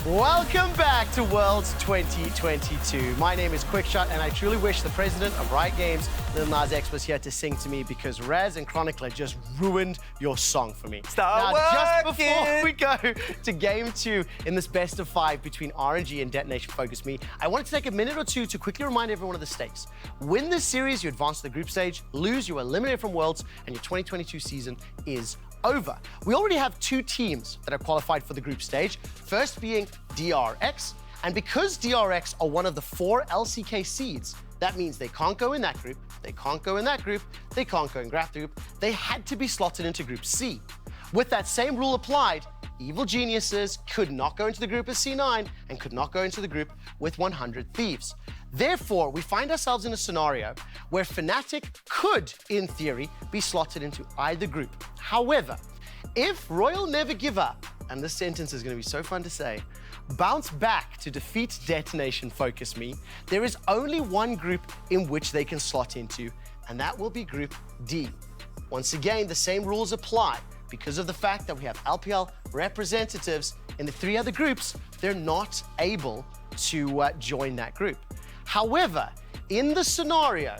Welcome back to Worlds 2022. My name is Quickshot, and I truly wish the president of Riot Games, Lil Nas X, was here to sing to me because Raz and Chronicler just ruined your song for me. Just before we go to Game 2 in this best of 5 between RNG and Detonation FocusMe, I wanted to take a minute or two to quickly remind everyone of the stakes. Win this series, you advance to the group stage. Lose, you are eliminated from Worlds, and your 2022 season is over. We already have 2 teams that are qualified for the group stage, first being DRX, and because DRX are one of the 4 LCK seeds, that means they can't go in that group, they can't go in that group, they can't go in that group, they had to be slotted into Group C. With that same rule applied, Evil Geniuses could not go into the group as C9 and could not go into the group with 100 Thieves. Therefore, we find ourselves in a scenario where Fnatic could, in theory, be slotted into either group. However, if Royal Never Give Up, and this sentence is going to be so fun to say, bounce back to defeat DetonatioN FocusMe, there is only one group in which they can slot into, and that will be Group D. Once again, the same rules apply. Because of the fact that we have LPL representatives in the 3 other groups, they're not able to join that group. However, in the scenario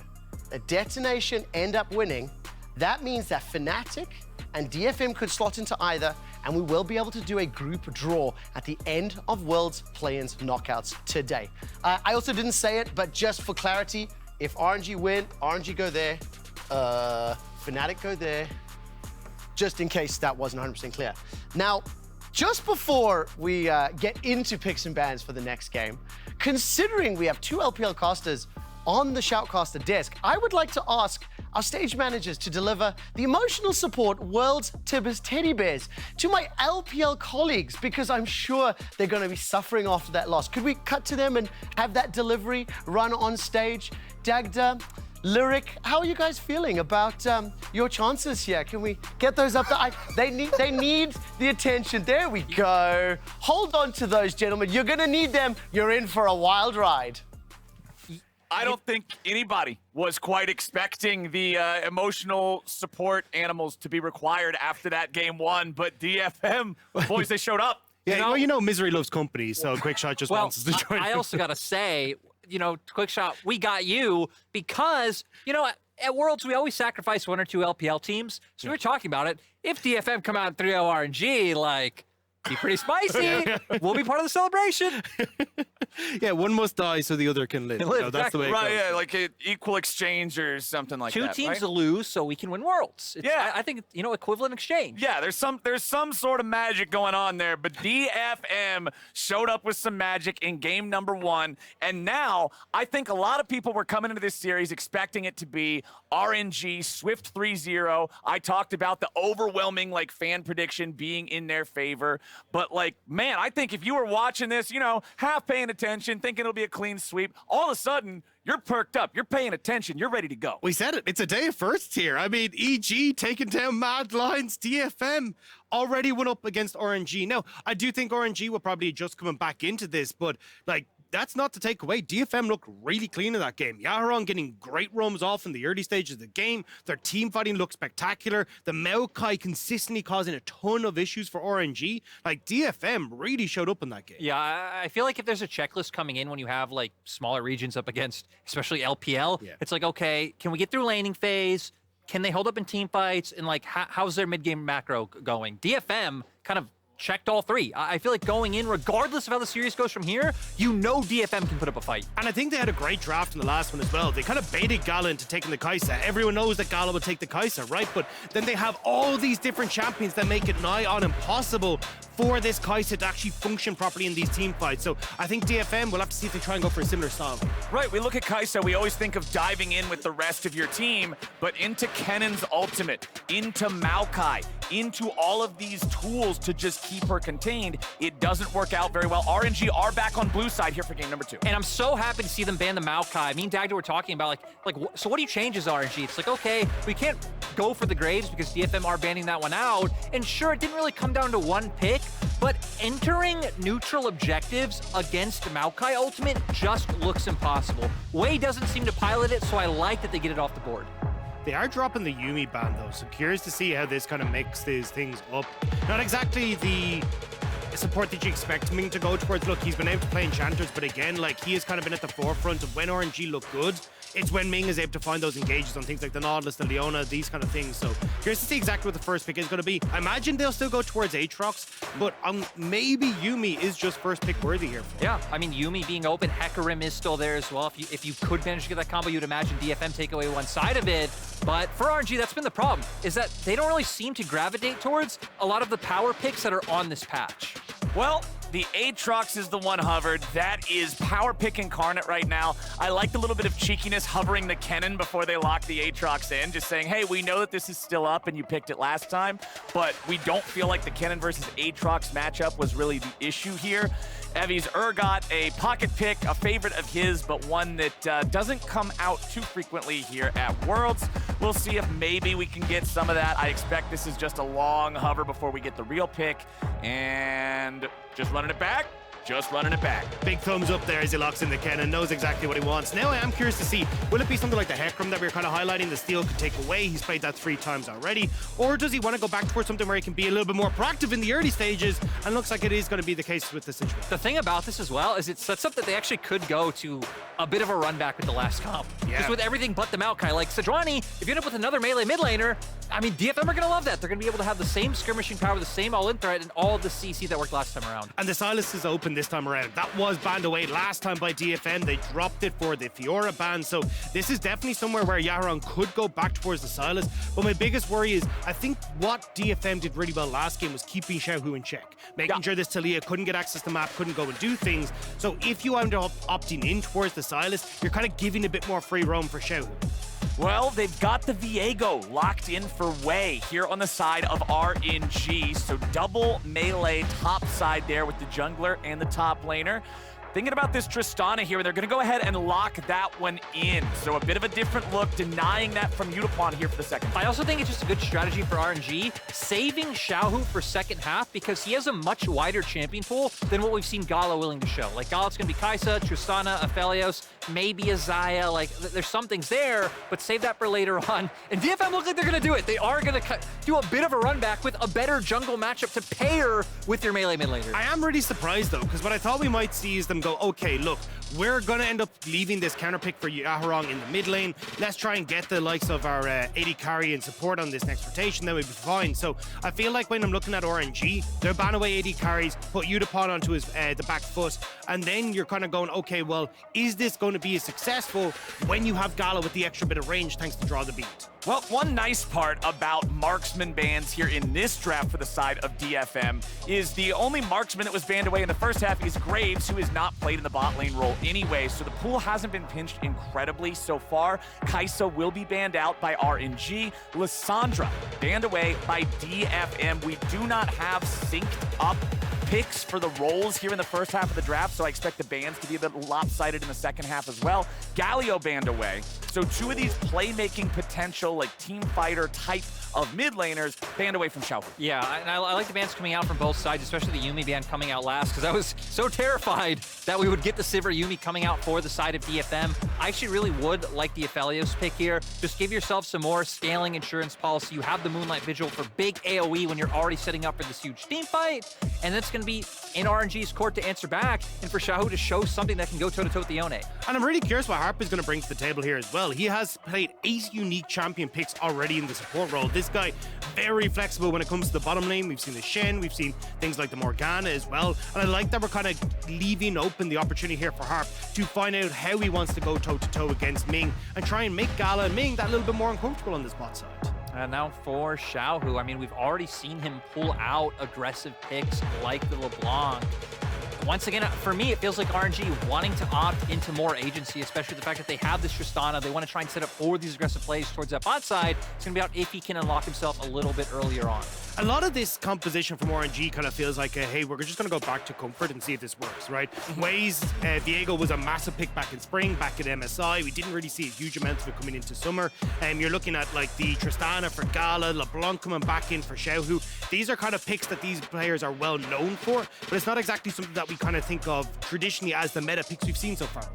that DetonatioN end up winning, that means that Fnatic and DFM could slot into either, and we will be able to do a group draw at the end of Worlds Play-ins knockouts today. I also didn't say it, but just for clarity, if RNG win, RNG go there, Fnatic go there, just in case that wasn't 100% clear. Now, just before we get into picks and bans for the next game, considering we have 2 LPL casters on the Shoutcaster desk, I would like to ask our stage managers to deliver the emotional support World's Tibbers Teddy Bears to my LPL colleagues, because I'm sure they're going to be suffering after that loss. Could we cut to them and have that delivery run on stage? Dagda, Lyric, how are you guys feeling about your chances here? Can we get those up? They need the attention. There we go. Hold on to those, gentlemen. You're going to need them. You're in for a wild ride. I don't think anybody was quite expecting the emotional support animals to be required after that Game 1, but DFM, boys, they showed up. Yeah, you know, misery loves company, so Quickshot just wants us to join. I also got to say, you know, Quickshot, we got you because, you know, at Worlds, we always sacrifice 1 or 2 LPL teams. So we're talking about it. If DFM come out 3-0 RNG, like, be pretty spicy. We'll be part of the celebration. Yeah, one must die so the other can live. Live, You know, that's the way it Right, goes. yeah, like an equal exchange or something like 2 that. teams right? to lose so we can win Worlds. Yeah. I think, you know, equivalent exchange. Yeah, there's some sort of magic going on there, but DFM showed up with some magic in game number 1, and now I think a lot of people were coming into this series expecting it to be RNG, Swift 3-0. I talked about the overwhelming, like, fan prediction being in their favor, but, like, man, I think if you were watching this, you know, half paying attention, thinking it'll be a clean sweep, all of a sudden, you're perked up, you're paying attention, you're ready to go. We said it. It's a day of firsts here. I mean, EG taking down Mad Lions, DFM already went up against RNG. Now, I do think RNG will probably just coming back into this, but, like, that's not to take away. DFM looked really clean in that game. Yaharong getting great roams off in the early stages of the game. Their team fighting looked spectacular. The Maokai consistently causing a ton of issues for RNG. Like, DFM really showed up in that game. Yeah, I feel like if there's a checklist coming in when you have, like, smaller regions up against, especially LPL, it's like, okay, can we get through laning phase? Can they hold up in team fights? And, like, how's their mid-game macro going? DFM kind of checked all 3. I feel like going in, regardless of how the series goes from here, you know DFM can put up a fight. And I think they had a great draft in the last one as well. They kind of baited GALA into taking the Kai'Sa. Everyone knows that GALA would take the Kai'Sa, right? But then they have all these different champions that make it nigh on impossible for this Kai'Sa to actually function properly in these team fights. So I think DFM will have to see if they try and go for a similar style. Right, we look at Kai'Sa, we always think of diving in with the rest of your team, but into Kennen's ultimate, into Maokai, into all of these tools to just keep her contained, it doesn't work out very well. RNG are back on blue side here for game number 2. And I'm so happy to see them ban the Maokai. Me and Dagda were talking about, so what do you change as RNG? It's like, okay, we can't go for the Graves because DFM are banning that one out. And sure, it didn't really come down to one pick, but entering neutral objectives against Maokai ultimate just looks impossible. Wei doesn't seem to pilot it, so I like that they get it off the board. They are dropping the Yuumi ban though, so curious to see how this kind of mixes things up. Not exactly the support that you expect Ming to go towards. Look, he's been able to play enchanters, but again, like, he has kind of been at the forefront of when RNG look good. It's when Ming is able to find those engages on things like the Nautilus, the Leona, these kind of things. So curious to see exactly what the first pick is going to be. I imagine they'll still go towards Aatrox, but maybe Yuumi is just first pick worthy here. Yeah, I mean, Yuumi being open, Hecarim is still there as well. If you could manage to get that combo, you'd imagine DFM take away one side of it. But for RNG, that's been the problem, is that they don't really seem to gravitate towards a lot of the power picks that are on this patch. Well, the Aatrox is the one hovered. That is power pick incarnate right now. I liked a little bit of cheekiness hovering the Kennen before they locked the Aatrox in, just saying, hey, we know that this is still up and you picked it last time, but we don't feel like the Kennen versus Aatrox matchup was really the issue here. Evie's Urgot, a pocket pick, a favorite of his, but one that doesn't come out too frequently here at Worlds. We'll see if maybe we can get some of that. I expect this is just a long hover before we get the real pick. And just running it back. Just running it back. Big thumbs up there as he locks in the Kennen, knows exactly what he wants. Now I am curious to see, will it be something like the Hecarim that we were kind of highlighting, the steal could take away, he's played that 3 times already, or does he want to go back towards something where he can be a little bit more proactive in the early stages, and looks like it is going to be the case with the Sejuani. The thing about this as well is it sets up that they actually could go to a bit of a run back with the last comp. Yeah. Just with everything but the Maokai. Like Sejuani, if you end up with another melee mid laner, I mean, DFM are going to love that. They're going to be able to have the same skirmishing power, the same all-in threat, and all the CC that worked last time around. And the Silas is open this time around. That was banned away last time by DFM. They dropped it for the Fiora ban, so this is definitely somewhere where Yaharong could go back towards the Silas. But my biggest worry is, I think what DFM did really well last game was keeping Xiaohu in check, making sure this Talia couldn't get access to map, couldn't go and do things. So if you end up opting in towards the Silas, you're kind of giving a bit more free roam for Xiaohu. Well, they've got the Viego locked in for Wei here on the side of RNG. So double melee top side there with the jungler and the top laner. Thinking about this Tristana here, they're going to go ahead and lock that one in. So a bit of a different look, denying that from Yutapon here for the second. I also think it's just a good strategy for RNG, saving Xiaohu for second half because he has a much wider champion pool than what we've seen GALA willing to show. Like, GALA's going to be Kai'Sa, Tristana, Aphelios, maybe a Xayah. Like, there's some things there, but save that for later on. And DFM look like they're going to do it. They are going to do a bit of a run back with a better jungle matchup to pair with your melee mid laner. I am really surprised though, because what I thought we might see is them go, okay, look, we're going to end up leaving this counter pick for Yaharong in the mid lane. Let's try and get the likes of our AD carry and support on this next rotation, then we'll be fine. So I feel like when I'm looking at RNG, they're ban away AD carries, put Yutapon onto his the back foot, and then you're kind of going, okay, well, is this going to be as successful when you have GALA with the extra bit of range thanks to Draw the Beat? Well, one nice part about marksman bans here in this draft for the side of DFM is the only marksman that was banned away in the first half is Graves, who has not played in the bot lane role anyway, so the pool hasn't been pinched incredibly so far. Kai'Sa will be banned out by RNG. Lissandra banned away by DFM. We do not have synced up picks for the roles here in the first half of the draft, so I expect the bans to be a bit lopsided in the second half as well. Galio banned away. So 2 of these playmaking potential, like team fighter type of mid laners banned away from Xiaohu. Yeah, and I like the bans coming out from both sides, especially the Yuumi ban coming out last, because I was so terrified that we would get the Sivir Yuumi coming out for the side of DFM. I actually really would like the Aphelios pick here. Just give yourself some more scaling insurance policy. You have the Moonlight Vigil for big AoE when you're already setting up for this huge team fight, and that's going to be in RNG's court to answer back, and for Xiaohu to show something that can go toe-to-toe with the Yone. And I'm really curious what Harp is going to bring to the table here as well. He has played 8 unique champion picks already in the support role. This guy, very flexible when it comes to the bottom lane. We've seen the Shen, we've seen things like the Morgana as well. And I like that we're kind of leaving open the opportunity here for Harp to find out how he wants to go toe-to-toe against Ming and try and make GALA and Ming that little bit more uncomfortable on this bot side. And now for Xiaohu, I mean, we've already seen him pull out aggressive picks like the Leblanc. Once again, for me, it feels like RNG wanting to opt into more agency, especially the fact that they have this Tristana. They want to try and set up all these aggressive plays towards that bot side. It's going to be out if he can unlock himself a little bit earlier on. A lot of this composition from RNG kind of feels like, hey, we're just going to go back to comfort and see if this works, right? Wei's Viego was a massive pick back in spring, back at MSI. We didn't really see a huge amount of it coming into summer. You're looking at like the Tristana for GALA, Leblanc coming back in for Xiaohu. These are kind of picks that these players are well known for, but it's not exactly something that we kind of think of traditionally as the meta picks we've seen so far.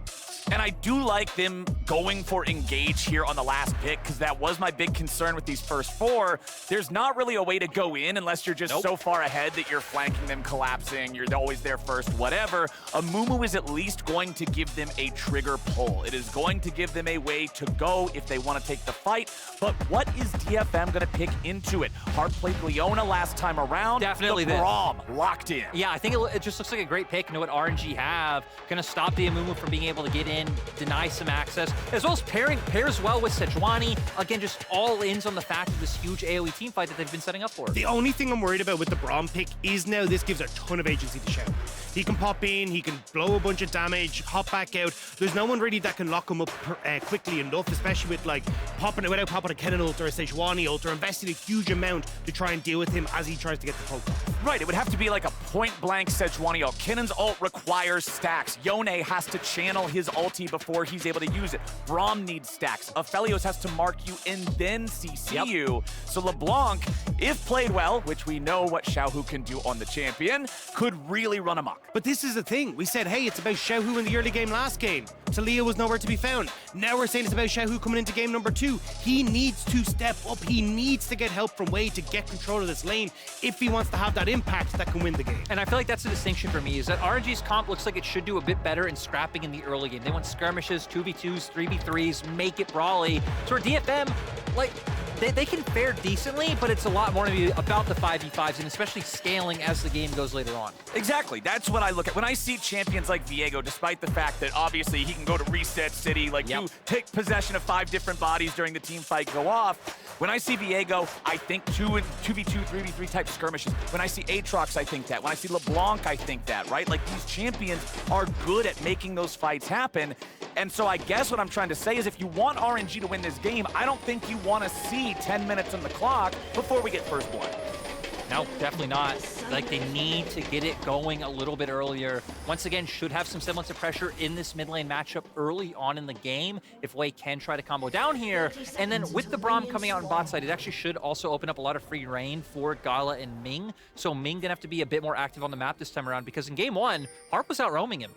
And I do like them going for engage here on the last pick, because that was my big concern with these first 4. There's not really a way to go in unless you're just so far ahead that you're flanking them, collapsing, you're always there first, whatever. Amumu is at least going to give them a trigger pull. It is going to give them a way to go if they want to take the fight. But what is DFM going to pick into it? Harp played Yone last time around. Definitely the Braum locked in. Yeah, I think it just looks like a great pick into what RNG have. Going to stop the Amumu from being able to get in, deny some access, as well as pairs well with Sejuani. Again, just all ins on the fact of this huge AoE team fight that they've been setting up for. The only thing I'm worried about with the Braum pick is now this gives a ton of agency to Xiaohu. He can pop in, he can blow a bunch of damage, hop back out. There's no one really that can lock him up quickly enough, especially with like without popping a Kennen ult or a Sejuani ult or investing a huge amount to try and deal with him as he tries to get the poke off. Right, it would have to be like a point-blank Sejuani ult. Kennen's ult requires stacks. Yone has to channel his ulti before he's able to use it. Braum needs stacks. Aphelios has to mark you and then CC you. So Leblanc, if played well, which we know what Xiaohu can do on the champion, could really run amok. But this is the thing. We said, hey, it's about Xiaohu in the early game last game. Talia was nowhere to be found. Now we're saying it's about Xiaohu coming into game number 2. He needs to step up. He needs to get help from Wei to get control of this lane if he wants to have that impact that can win the game. And I feel like that's the distinction for me, is that RNG's comp looks like it should do a bit better in scrapping in the early game. They want skirmishes, 2v2s, 3v3s, make it brawly. So for DFM, like, they can fare decently, but it's a lot more to be about the 5v5s and especially scaling as the game goes later on. Exactly. That's what I look at. When I see champions like Viego, despite the fact that obviously he can go to Reset City, like you take possession of 5 different bodies during the team fight, go off. When I see Viego, I think 2v2, 3v3 type skirmishes. When I see Aatrox, I think that. When I see Leblanc, I think that, right? Like, these champions are good at making those fights happen. And so I guess what I'm trying to say is if you want RNG to win this game, I don't think you want to see 10 minutes on the clock before we get first blood. No, definitely not. Like, they need to get it going a little bit earlier. Once again, should have some semblance of pressure in this mid lane matchup early on in the game if Wei can try to combo down here. And then with the Braum coming out on bot side, it actually should also open up a lot of free reign for GALA and Ming. So Ming gonna have to be a bit more active on the map this time around, because in game 1, Harp was out roaming him.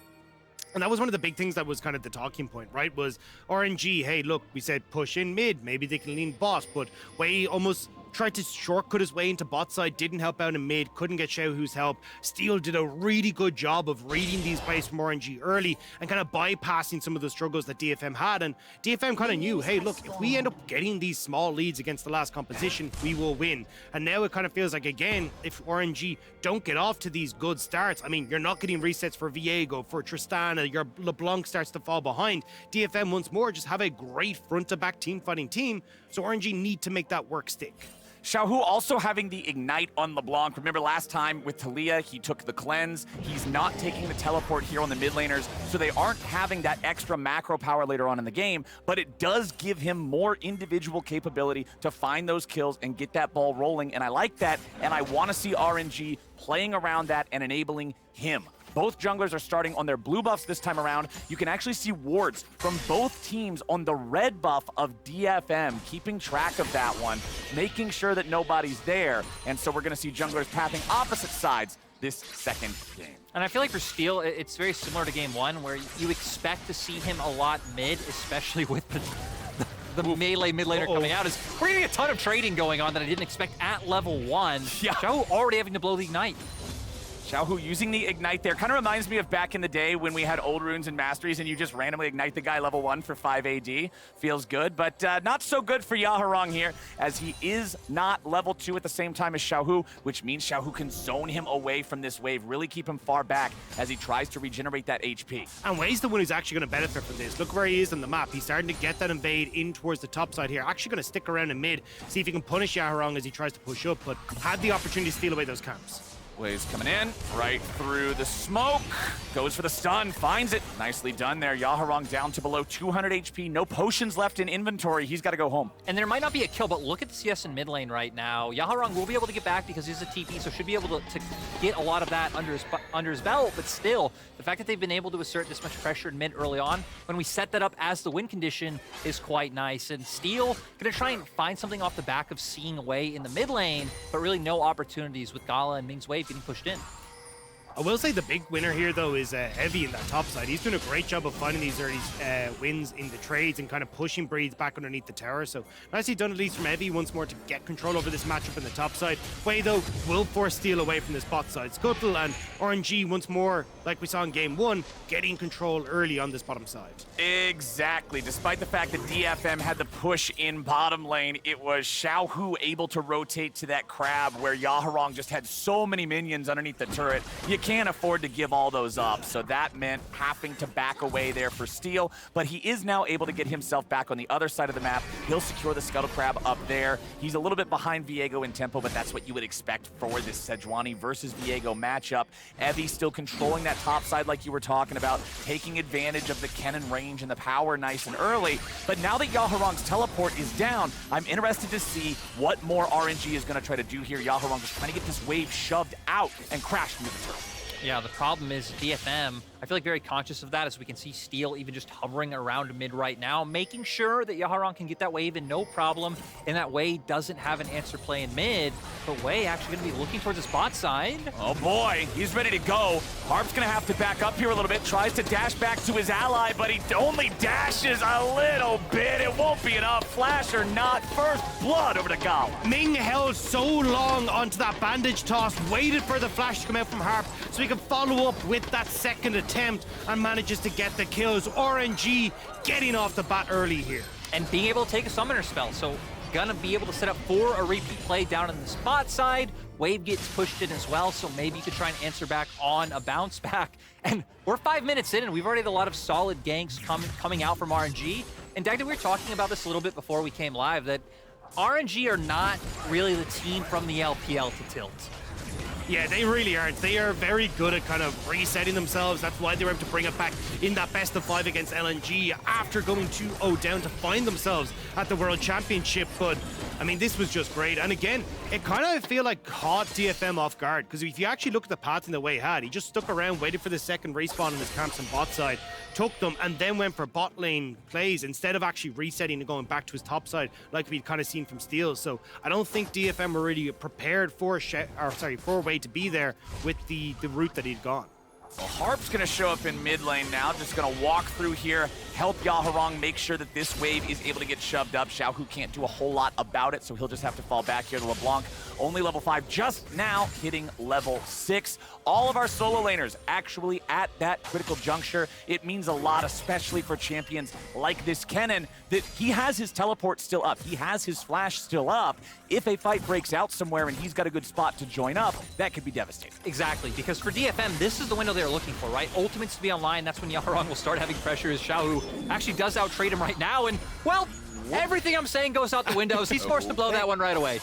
And that was one of the big things that was kind of the talking point, right? Was RNG, hey, look, we said push in mid, maybe they can lean bot, but Wei almost tried to shortcut his way into bot side, didn't help out in mid, couldn't get Xiaohu's help. Steel did a really good job of reading these plays from RNG early and kind of bypassing some of the struggles that DFM had. And DFM kind of knew, hey, look, if we end up getting these small leads against the last composition, we will win. And now it kind of feels like, again, if RNG don't get off to these good starts, I mean, you're not getting resets for Viego, for Tristana, your LeBlanc starts to fall behind. DFM once more just have a great front-to-back team-fighting team, so RNG need to make that work stick. Xiaohu also having the Ignite on LeBlanc. Remember last time with Talia, he took the cleanse. He's not taking the teleport here on the mid laners, so they aren't having that extra macro power later on in the game, but it does give him more individual capability to find those kills and get that ball rolling, and I like that, and I want to see RNG playing around that and enabling him. Both junglers are starting on their blue buffs this time around. You can actually see wards from both teams on the red buff of DFM, keeping track of that one, making sure that nobody's there. And so we're going to see junglers pathing opposite sides this second game. And I feel like for Steel, it's very similar to game 1, where you expect to see him a lot mid, especially with the melee mid laner coming out. We're getting a ton of trading going on that I didn't expect at level 1. Yeah. Xiaohu already having to blow the Ignite. Xiaohu using the Ignite there kind of reminds me of back in the day when we had old runes and masteries and you just randomly ignite the guy level 1 for 5 AD. Feels good, but not so good for Yaharong here, as he is not level 2 at the same time as Xiaohu, which means Xiaohu can zone him away from this wave, really keep him far back as he tries to regenerate that HP. And Wei's the one who's actually going to benefit from this. Look where he is on the map. He's starting to get that invade in towards the top side here. Actually going to stick around in mid, see if he can punish Yaharong as he tries to push up, but had the opportunity to steal away those camps. Waves coming in, right through the smoke, goes for the stun, finds it. Nicely done there. Yaharong down to below 200 HP, no potions left in inventory. He's got to go home. And there might not be a kill, but look at the CS in mid lane right now. Yaharong will be able to get back because he's a TP, so should be able to get a lot of that under his belt, but still, the fact that they've been able to assert this much pressure in mid early on, when we set that up as the win condition, is quite nice. And Steel gonna try and find something off the back of seeing Wei in the mid lane, but really no opportunities with GALA and Ming's wave getting pushed in. I will say the big winner here, though, is Heavy in that top side. He's doing a great job of finding these early wins in the trades and kind of pushing Breeze back underneath the tower. So nicely done, at least from Heavy, once more to get control over this matchup in the top side. Wei, though, will force steal away from this bot side scuttle, and RNG once more, like we saw in game 1, getting control early on this bottom side. Exactly. Despite the fact that DFM had the push in bottom lane, it was Xiaohu able to rotate to that crab where Yaharong just had so many minions underneath the turret. You can't afford to give all those up, so that meant having to back away there for steal, but he is now able to get himself back on the other side of the map. He'll secure the Scuttle Crab up there. He's a little bit behind Viego in tempo, but that's what you would expect for this Sejuani versus Viego matchup. Evie still controlling that top side like you were talking about, taking advantage of the Kennen range and the power nice and early, but now that Yaharong's teleport is down, I'm interested to see what more RNG is going to try to do here. Yaharong just trying to get this wave shoved out and crashed into the turret. Yeah, the problem is DFM, I feel like very conscious of that, as we can see Steel even just hovering around mid right now, making sure that Yaharong can get that wave in no problem, and that Wei doesn't have an answer play in mid, but Wei actually going to be looking towards his bot side. Oh boy, he's ready to go. Harp's going to have to back up here a little bit, tries to dash back to his ally, but he only dashes a little bit. It won't be enough. Flash or not, first blood over to GALA. Ming held so long onto that bandage toss, waited for the flash to come out from Harp so he can follow up with that second attempt and manages to get the kills. RNG getting off the bat early here. And being able to take a summoner spell, so gonna be able to set up for a repeat play down in the spot side. Wave gets pushed in as well, so maybe you could try and answer back on a bounce back. And we're 5 minutes in, and we've already had a lot of solid ganks coming out from RNG. And Dagda, we were talking about this a little bit before we came live, that RNG are not really the team from the LPL to tilt. Yeah, they really aren't. They are very good at kind of resetting themselves. That's why they were able to bring it back in that best of 5 against LNG after going 2-0 down to find themselves at the World Championship. But, I mean, this was just great. And again, it kind of, I feel like, caught DFM off guard. Because if you actually look at the pattern the way he had, he just stuck around, waited for the second respawn on his camps and bot side, took them, and then went for bot lane plays instead of actually resetting and going back to his top side like we'd kind of seen from Steel. So I don't think DFM were really prepared for Wei to be there with the route that he'd gone. Well, Harp's going to show up in mid lane now, just going to walk through here, help Yaharong make sure that this wave is able to get shoved up. Xiaohu can't do a whole lot about it, so he'll just have to fall back here to Leblanc. Only level 5, just now hitting level 6. All of our solo laners actually at that critical juncture. It means a lot, especially for champions like this Kennen, that he has his teleport still up. He has his flash still up. If a fight breaks out somewhere and he's got a good spot to join up, that could be devastating. Exactly, because for DFM, this is the window they're looking for, right? Ultimates to be online, that's when Yaharong will start having pressure, as Xiaohu actually does out-trade him right now, and, well, everything I'm saying goes out the windows. He's forced to blow that one right away.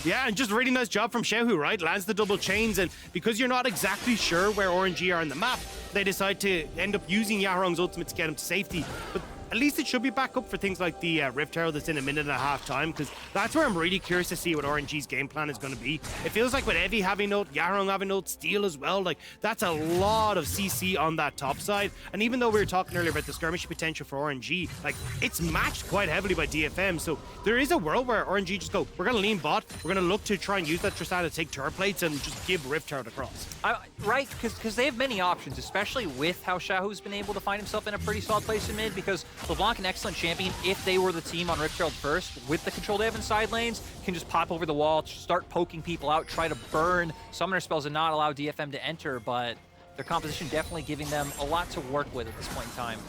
Yeah, and just really nice job from Xiaohu, right? Lands the double chains, and because you're not exactly sure where RNG are on the map, they decide to end up using Yaharong's ultimate to get him to safety. But at least it should be back up for things like the Rift Herald that's in a minute and a half time, because that's where I'm really curious to see what RNG's game plan is going to be. It feels like with Evie having ult, Yaharong having ult, Steel as well, like that's a lot of CC on that top side. And even though we were talking earlier about the skirmish potential for RNG, like it's matched quite heavily by DFM, so there is a world where RNG just go, we're going to lean bot, we're going to look to try and use that Tristana to take turret plates and just give Rift Herald across. Right, because they have many options, especially with how Xiaohu's been able to find himself in a pretty solid place in mid, because Leblanc, an excellent champion, if they were the team on Rift Herald first, with the control they have in side lanes, can just pop over the wall, start poking people out, try to burn summoner spells and not allow DFM to enter, but their composition definitely giving them a lot to work with at this point in time.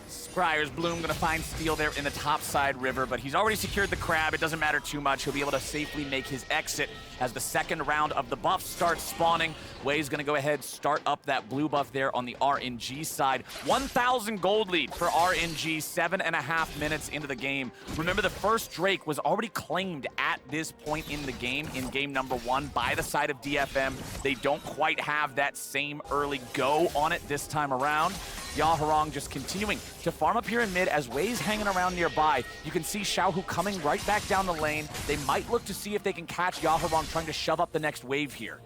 Scryer's Bloom going to find Steel there in the top side river, but he's already secured the crab. It doesn't matter too much. He'll be able to safely make his exit as the second round of the buff starts spawning. Wei's going to go ahead, start up that blue buff there on the RNG side. 1,000 gold lead for RNG, 7.5 minutes into the game. Remember, the first Drake was already claimed at this point in the game, in game number 1, by the side of DFM. They don't quite have that same early go on it this time around. Yaharong just continuing to farm up here in mid as Wei's hanging around nearby. You can see Xiaohu coming right back down the lane. They might look to see if they can catch Yaharong trying to shove up the next wave here.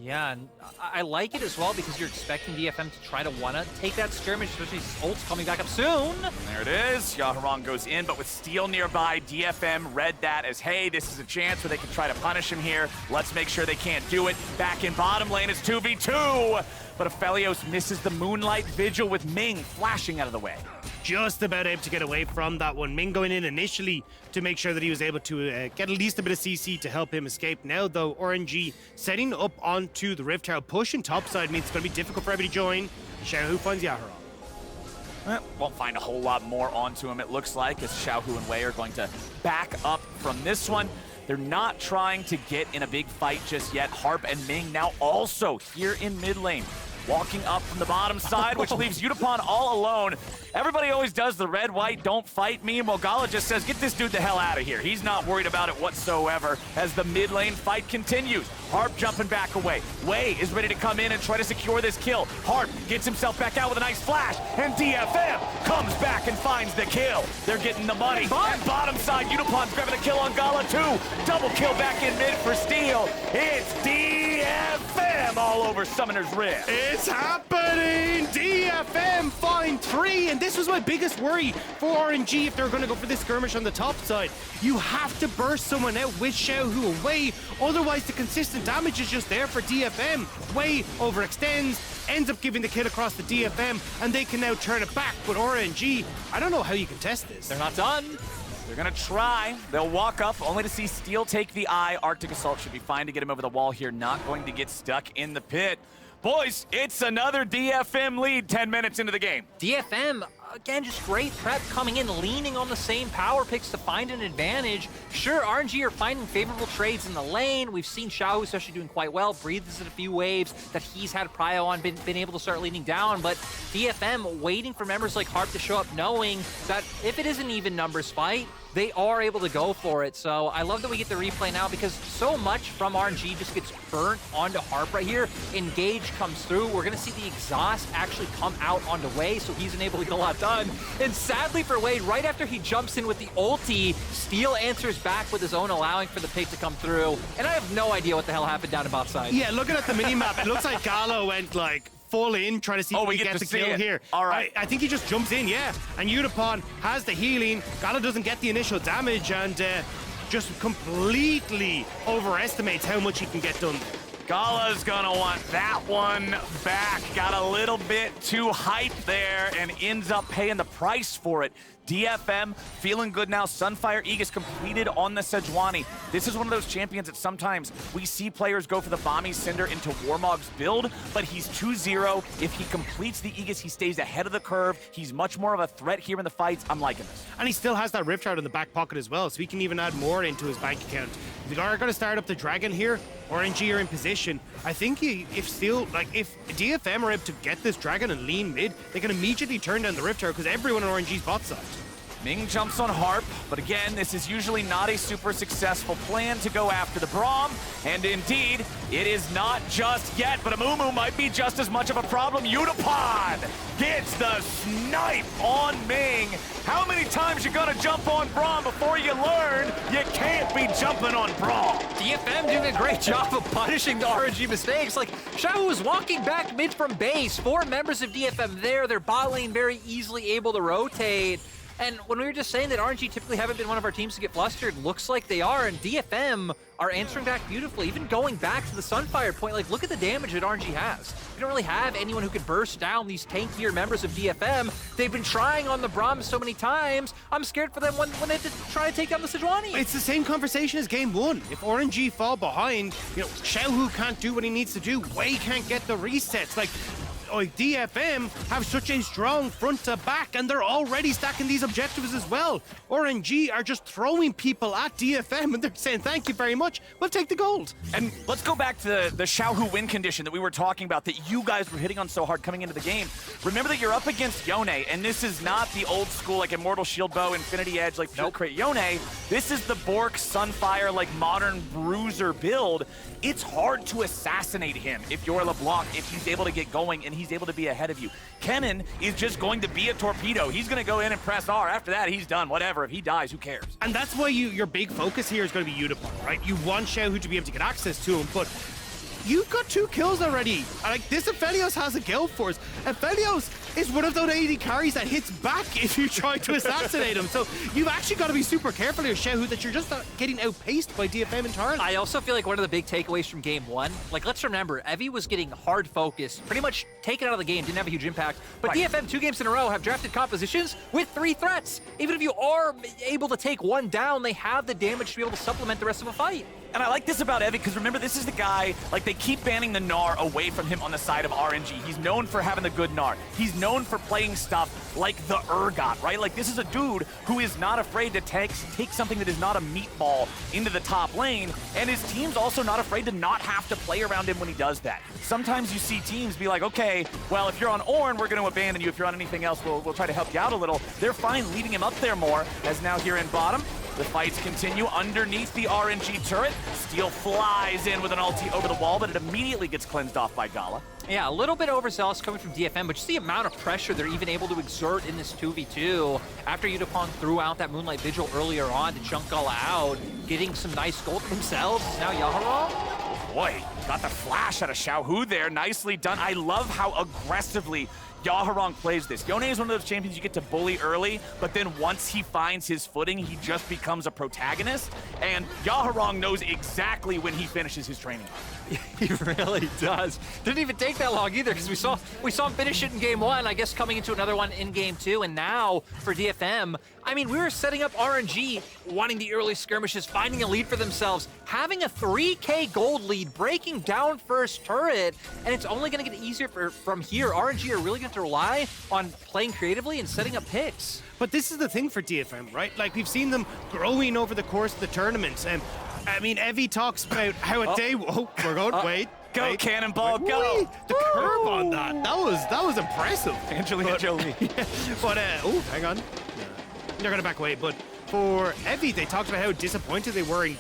Yeah, and I like it as well because you're expecting DFM to try to wanna take that skirmish, especially his ult's coming back up soon. There it is. Yaharong goes in, but with Steel nearby, DFM read that as, hey, this is a chance where they can try to punish him here. Let's make sure they can't do it. Back in bottom lane, it's 2v2. But Aphelios misses the Moonlight Vigil with Ming flashing out of the way. Just about able to get away from that one. Ming going in initially to make sure that he was able to get at least a bit of CC to help him escape. Now, though, RNG setting up onto the Rift Tower, pushing topside means it's going to be difficult for everybody to join. Xiaohu finds Yaharong. Won't find a whole lot more onto him, it looks like, as Xiaohu and Wei are going to back up from this one. They're not trying to get in a big fight just yet. Harp and Ming now also here in mid lane. Walking up from the bottom side, which leaves Yutapon all alone. Everybody always does the red, white, don't fight meme. Well, GALA just says, get this dude the hell out of here. He's not worried about it whatsoever as the mid lane fight continues. Harp jumping back away. Wei is ready to come in and try to secure this kill. Harp gets himself back out with a nice flash, and DFM comes back and finds the kill. They're getting the money. And bottom side, Yutapon's grabbing a kill on GALA too. Double kill back in mid for Steel. It's DFM all over Summoner's Rift. It's happening! DFM find 3, and this was my biggest worry for RNG if they're going to go for this skirmish on the top side. You have to burst someone out with Xiaohu away, otherwise the consistent damage is just there for DFM. Wei overextends, ends up giving the kill across the DFM, and they can now turn it back. But RNG, I don't know how you can test this. They're not done. They're gonna try. They'll walk up only to see Steel take the eye. Arctic Assault should be fine to get him over the wall here. Not going to get stuck in the pit. Boys, it's another DFM lead 10 minutes into the game. DFM, again, just great prep coming in, leaning on the same power picks to find an advantage. Sure, RNG are finding favorable trades in the lane. We've seen Xiaohu especially doing quite well, breathes in a few waves that he's had prio on, been able to start leading down, but DFM waiting for members like Harp to show up, knowing that if it is an even numbers fight, they are able to go for it. So I love that we get the replay now because so much from RNG just gets burnt onto Harp right here. Engage comes through. We're gonna see the exhaust actually come out onto Wei, so he's unable to get a lot done. And sadly for Wei, right after he jumps in with the ulti, Steel answers back with his own, allowing for the pick to come through. And I have no idea what the hell happened down the bot side. Yeah, looking at the mini-map, it looks like GALA went like full in, trying to see if we we get get to the see kill it. here. All right. I think he just jumps in, yeah. And Yutapon has the healing. GALA doesn't get the initial damage and just completely overestimates how much he can get done there. GALA's gonna want that one back. Got a little bit too hyped there and ends up paying the price for it. DFM feeling good now. Sunfire Aegis completed on the Sejuani. This is one of those champions that sometimes we see players go for the Bomby Cinder into Warmog's build, but he's 2-0. If he completes the Aegis, he stays ahead of the curve. He's much more of a threat here in the fights. I'm liking this. And he still has that Rift Shard in the back pocket as well, so he can even add more into his bank account. They are going to start up the Dragon here. RNG are in position. I think if DFM are able to get this Dragon and lean mid, they can immediately turn down the Rift Tower because everyone on RNG's bot side. Ming jumps on Harp, but again, this is usually not a super successful plan to go after the Braum, and indeed, it is not just yet, but Amumu might be just as much of a problem. Yutapon gets the snipe on Ming. How many times you gonna jump on Braum before you learn you can't be jumping on Braum? DFM doing a great job of punishing the RNG mistakes. Like, Xiaohu is walking back mid from base. 4 members of DFM there. Their bot lane very easily able to rotate. And when we were just saying that RNG typically haven't been one of our teams to get flustered, looks like they are, and DFM are answering back beautifully. Even going back to the Sunfire point, like, look at the damage that RNG has. We don't really have anyone who could burst down these tankier members of DFM. They've been trying on the Braum so many times. I'm scared for them when they try to take down the Sejuani. It's the same conversation as game 1. If RNG fall behind, Xiaohu can't do what he needs to do. Wei can't get the resets. Like, DFM have such a strong front to back, and they're already stacking these objectives as well. RNG are just throwing people at DFM, and they're saying, thank you very much, we'll take the gold. And let's go back to the Xiaohu win condition that we were talking about that you guys were hitting on so hard coming into the game. Remember that you're up against Yone, and this is not the old school, like, Immortal Shield Bow, Infinity Edge, like, Field Crate Yone. This is the Bork, Sunfire, like, modern bruiser build. It's hard to assassinate him if you're LeBlanc, if he's able to get going and he's able to be ahead of you. Kennen is just going to be a torpedo. He's going to go in and press R. After that, he's done. Whatever. If he dies, who cares? And that's why your big focus here is going to be Yutapon, right? You want Xiaohu to be able to get access to him, but you've got 2 kills already. Like, this Aphelios has a guild force. Aphelios is one of those AD carries that hits back if you try to assassinate him. So you've actually got to be super careful here, Xiaohu, that you're just not getting outpaced by DFM entirely. I also feel like one of the big takeaways from game 1, like, let's remember, Evie was getting hard focused, pretty much taken out of the game, didn't have a huge impact. But DFM 2 games in a row have drafted compositions with 3 threats. Even if you are able to take 1 down, they have the damage to be able to supplement the rest of a fight. And I like this about Evie, because remember, this is the guy, like, they keep banning the Gnar away from him on the side of RNG. He's known for having the good Gnar. He's known for playing stuff like the Urgot, right? Like, this is a dude who is not afraid to take something that is not a meatball into the top lane, and his team's also not afraid to not have to play around him when he does that. Sometimes you see teams be like, okay, well, if you're on Ornn, we're going to abandon you. If you're on anything else, we'll try to help you out a little. They're fine leaving him up there more, as now here in bottom, the fights continue underneath the RNG turret. Steel flies in with an ulti over the wall, but it immediately gets cleansed off by GALA. Yeah, a little bit overzealous coming from DFM, but just the amount of pressure they're even able to exert in this 2v2 after Yutapon threw out that Moonlight Vigil earlier on to chunk GALA out, getting some nice gold for themselves. Now Yaharong. Boy, got the flash out of Xiaohu there. Nicely done. I love how aggressively Yaharong plays this. Yone is one of those champions you get to bully early, but then once he finds his footing, he just becomes a protagonist. And Yaharong knows exactly when he finishes his training. He really does. Didn't even take that long either, because we saw him finish it in game 1, I guess coming into another one in game 2, and now for DFM, I mean, we were setting up RNG, wanting the early skirmishes, finding a lead for themselves, having a 3K gold lead, breaking down first turret, and it's only going to get easier from here. RNG are really going to rely on playing creatively and setting up picks. But this is the thing for DFM, right? Like, we've seen them growing over the course of the tournament. And I mean, Evie talks about how a day... Oh, we're going... Wait. Go, Cannonball, go! The curve on that was impressive. Angelina Jolie. But, oh, hang on. They're going to back away, but for Evie, they talked about how disappointed they were in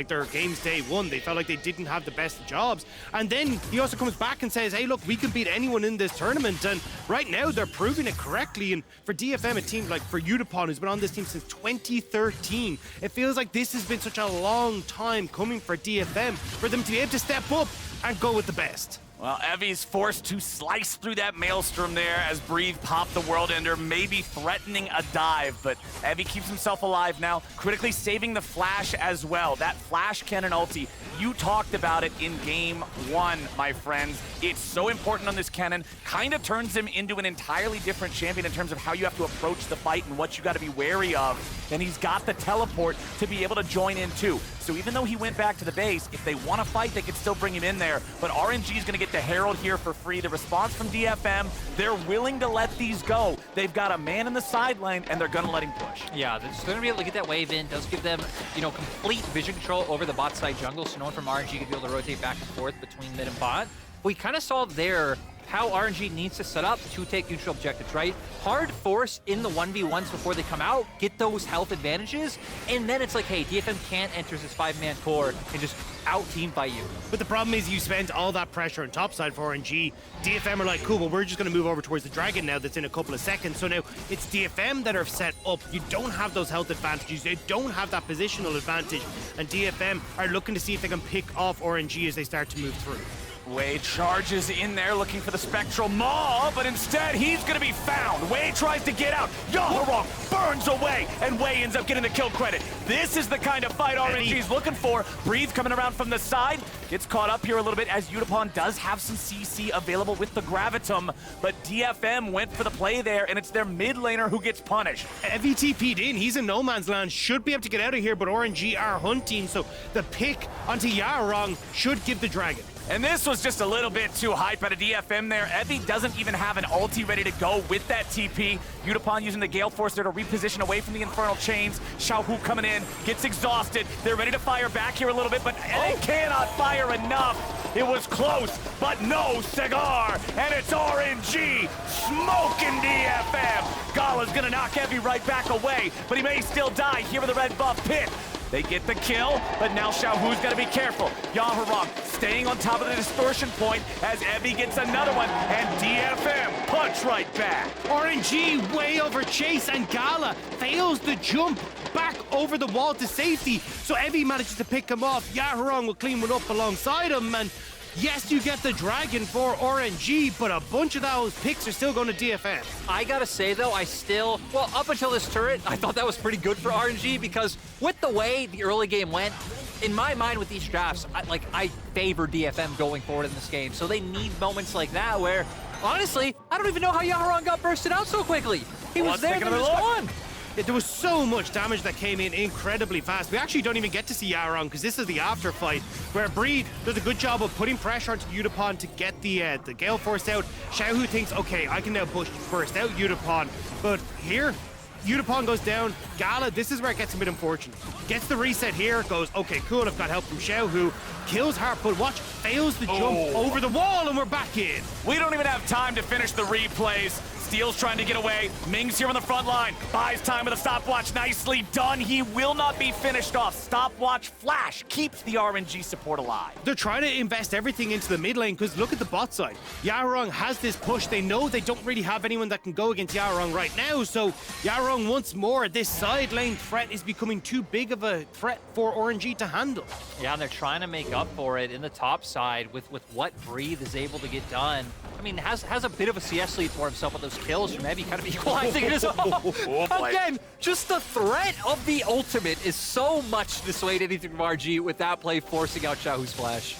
their games day 1. They felt like they didn't have the best jobs. And then he also comes back and says, hey, look, we can beat anyone in this tournament. And right now, they're proving it correctly. And for DFM, a team like for Yutapon, who's been on this team since 2013, it feels like this has been such a long time coming for DFM, for them to be able to step up and go with the best. Well, Evie's forced to slice through that Maelstrom there as Breathe popped the World Ender, maybe threatening a dive, but Evie keeps himself alive now, critically saving the flash as well. That flash Kennen ulti, you talked about it in game 1, my friends. It's so important on this Kennen, kind of turns him into an entirely different champion in terms of how you have to approach the fight and what you got to be wary of. And he's got the teleport to be able to join in too. So even though he went back to the base, if they want to fight, they could still bring him in there. But RNG is going to get the Herald here for free. The response from DFM, they're willing to let these go. They've got a man in the side lane, and they're going to let him push. Yeah, they're just going to be able to get that wave in. Does give them, complete vision control over the bot side jungle, so no one from RNG could be able to rotate back and forth between mid and bot. We kind of saw there how RNG needs to set up to take neutral objectives, right? Hard force in the 1v1s before they come out, get those health advantages, and then it's like, hey, DFM can't enter this 5-man core and just out-team by you. But the problem is you spend all that pressure on topside for RNG. DFM are like, cool, well, we're just going to move over towards the Dragon now that's in a couple of seconds. So now it's DFM that are set up. You don't have those health advantages. You don't have that positional advantage. And DFM are looking to see if they can pick off RNG as they start to move through. Wei charges in there looking for the Spectral Maw, but instead he's going to be found. Wei tries to get out. Yaharong burns away, and Wei ends up getting the kill credit. This is the kind of fight RNG's looking for. Breathe coming around from the side. Gets caught up here a little bit as Yutapon does have some CC available with the Gravitum, but DFM went for the play there, and it's their mid laner who gets punished. Evie TP'd in. He's in no man's land. Should be able to get out of here, but RNG are hunting, so the pick onto Yaharong should give the Dragon. And this was just a little bit too hype out of DFM there. Evie doesn't even have an ulti ready to go with that TP. Yutapon using the Gale Force there to reposition away from the Infernal Chains. Xiaohu coming in, gets exhausted. They're ready to fire back here a little bit, but they cannot fire enough. It was close, but no cigar. And it's RNG smoking DFM. GALA's gonna knock Evie right back away, but he may still die here with the red buff pit. They get the kill, but now Xiaohu's got to be careful. Yaharong staying on top of the distortion point as Evie gets another one, and DFM punch right back. RNG way over Chase, and GALA fails the jump back over the wall to safety. So Evie manages to pick him off. Yaharong will clean one up alongside him, and Yes, you get the dragon for RNG, but a bunch of those picks are still going to DFM. I gotta say though, well, up until this turret, I thought that was pretty good for RNG because with the way the early game went, in my mind with these drafts, I favor DFM going forward in this game. So they need moments like that where, honestly, I don't even know how Yaharong got bursted out so quickly. He was there, then he was gone. Yeah, there was so much damage that came in incredibly fast. We actually don't even get to see Yaharong because this is the after fight where Breed does a good job of putting pressure onto Yutapon to get the Gale Force out. Xiaohu thinks, okay, I can now burst out Yutapon, but here, Yutapon goes down. GALA, this is where it gets a bit unfortunate. Gets the reset here, goes, okay, cool, I've got help from Xiaohu. Kills Harp, but watch, fails the jump over the wall, and we're back in. We don't even have time to finish the replays. Steel's trying to get away. Ming's here on the front line. Buys time with a stopwatch. Nicely done. He will not be finished off. Stopwatch flash keeps the RNG support alive. They're trying to invest everything into the mid lane because look at the bot side. Yaharong has this push. They know they don't really have anyone that can go against Yaharong right now. So Yaharong once more, this side lane threat is becoming too big of a threat for RNG to handle. Yeah, and they're trying to make up for it in the top side with what Breathe is able to get done. I mean, has a bit of a CS lead for himself with those kills from Heavy kind of equalizing it as well. Again, just the threat of the ultimate is so much dissuade anything from RG with that play forcing out Xiaohu's flash.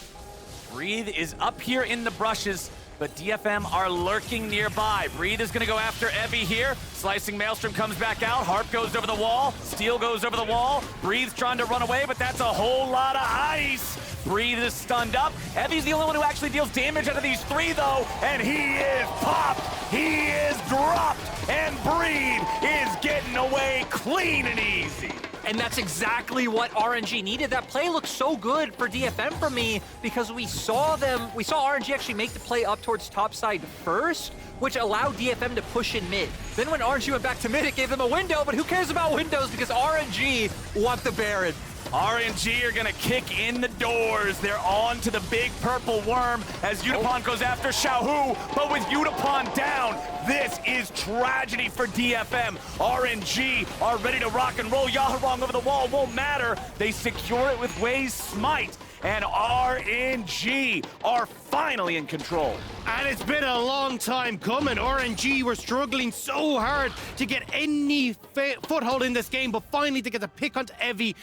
Breathe is up here in the brushes, but DFM are lurking nearby. Breathe is gonna go after Evie here. Slicing Maelstrom comes back out. Harp goes over the wall. Steel goes over the wall. Breathe's trying to run away, but that's a whole lot of ice. Breathe is stunned up. Evie's the only one who actually deals damage out of these three, though, and he is popped. He is dropped, and Breathe is getting away clean and easy. And that's exactly what RNG needed. That play looked so good for DFM for me because we saw RNG actually make the play up towards top side first, which allowed DFM to push in mid. Then when RNG went back to mid, it gave them a window, but who cares about windows because RNG want the Baron. RNG are gonna kick in the doors. They're on to the big purple worm as Yutapon goes after Xiaohu, but with Yutapon down, this is tragedy for DFM. RNG are ready to rock and roll. Yaharong over the wall won't matter. They secure it with Wei's Smite, and RNG are finally in control. And it's been a long time coming. RNG were struggling so hard to get any foothold in this game, but finally they get the pick onto Evie.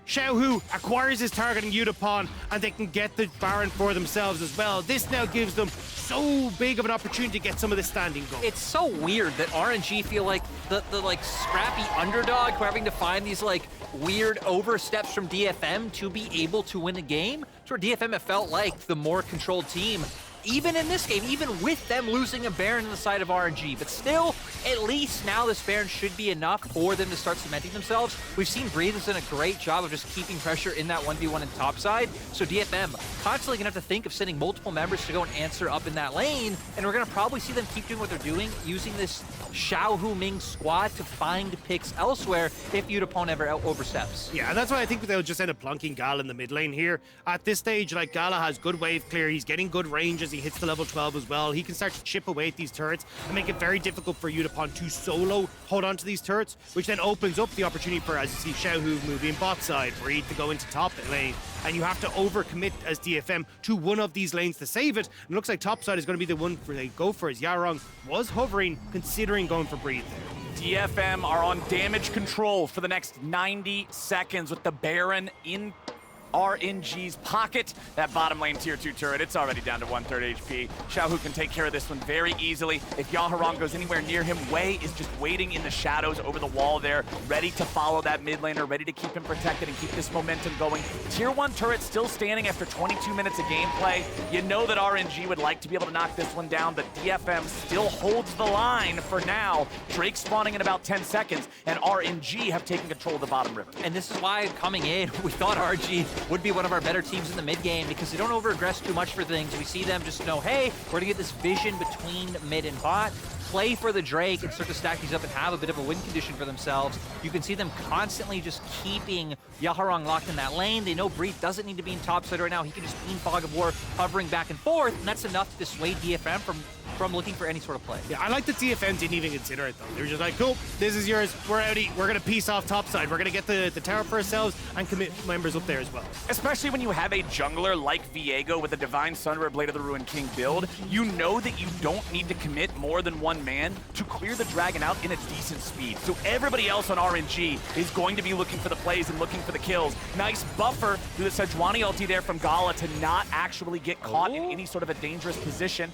Xiaohu acquires his target in Yutapon, and they can get the Baron for themselves as well. This now gives them so big of an opportunity to get some of this standing going. It's so weird that RNG feel like the like scrappy underdog who are having to find these like weird oversteps from DFM to be able to win the game. It's where DFM have felt like the more controlled team. Even in this game, even with them losing a Baron on the side of RNG. But still, at least now this Baron should be enough for them to start cementing themselves. We've seen Breathe has done a great job of just keeping pressure in that 1v1 in top side. So DFM constantly gonna have to think of sending multiple members to go and answer up in that lane. And we're gonna probably see them keep doing what they're doing, using this Xiaohu Ming squad to find picks elsewhere if Yutapon ever oversteps. Yeah, and that's why I think they'll just end up plunking GALA in the mid lane here. At this stage, like, GALA has good wave clear, he's getting good range as he hits the level 12 as well. He can start to chip away at these turrets and make it very difficult for Yutapon to solo hold on to these turrets, which then opens up the opportunity for, as you see, Xiaohu moving bot side, Breed to go into top lane, and you have to overcommit as DFM to one of these lanes to save it. And it looks like top side is going to be the one they go for, as Yaharong was hovering, considering going for Breed there. DFM are on damage control for the next 90 seconds with the Baron in RNG's pocket. That bottom lane tier 2 turret, it's already down to 1/3 HP. Xiaohu can take care of this one very easily. If Yaharong goes anywhere near him, Wei is just waiting in the shadows over the wall there, ready to follow that mid laner, ready to keep him protected and keep this momentum going. Tier 1 turret still standing after 22 minutes of gameplay. You know that RNG would like to be able to knock this one down, but DFM still holds the line for now. Drake spawning in about 10 seconds, and RNG have taken control of the bottom river. And this is why coming in, we thought RG would be one of our better teams in the mid game because they don't over-aggress too much for things. We see them just know, hey, we're gonna get this vision between mid and bot. play for the Drake and start to stack these up and have a bit of a win condition for themselves. You can see them constantly just keeping Yaharong locked in that lane. They know Breathe doesn't need to be in topside right now. He can just be in Fog of War, hovering back and forth, and that's enough to dissuade DFM from looking for any sort of play. Yeah, I like that DFM didn't even consider it, though. They were just like, cool, this is yours. We're outie. We're going to piece off topside. We're going to get the tower for ourselves and commit members up there as well. Especially when you have a jungler like Viego with a Divine Sunderer Blade of the Ruined King build, you know that you don't need to commit more than one man to clear the dragon out in a decent speed. So everybody else on RNG is going to be looking for the plays and looking for the kills. Nice buffer through the Sejuani ulti there from GALA to not actually get caught in any sort of a dangerous position.